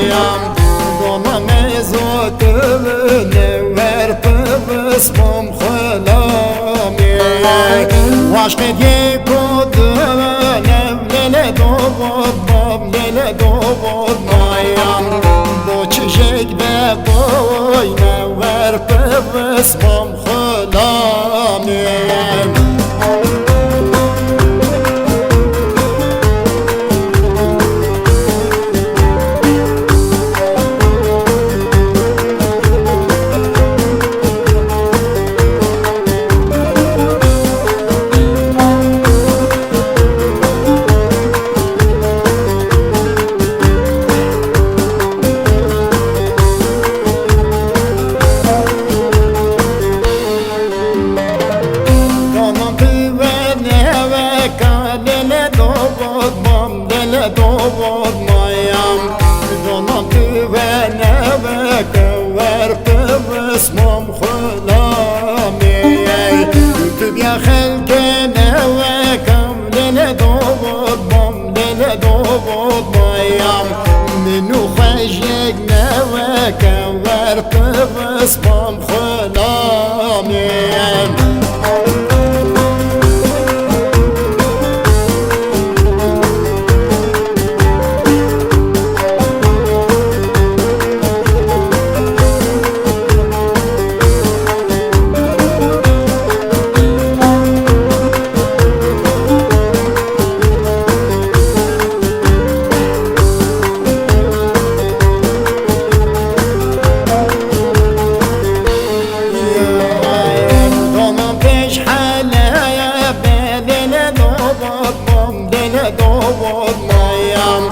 مایم دانا مزود نور بسمم خلامی واشق دیگود نبلل دوبود بابلل دوبود مایم با چشک ببای نور بسمم خلامی دوبود مایم دانم تو و نوک ورپ بسمم خلامی تو بیا خلق نوکم دل دوبود بام دل دوبود مایم منو خشک نوک ورپ بسمم خلامی دوبود مایم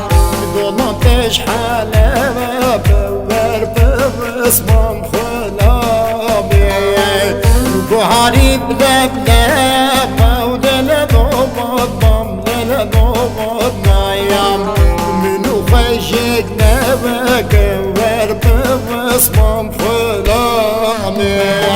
دانا پیش حاله بور بسمم خلامی گوهاری بلب و دل دوبود بام دل دوبود مایم منو خشک نبک ور بسمم خلامی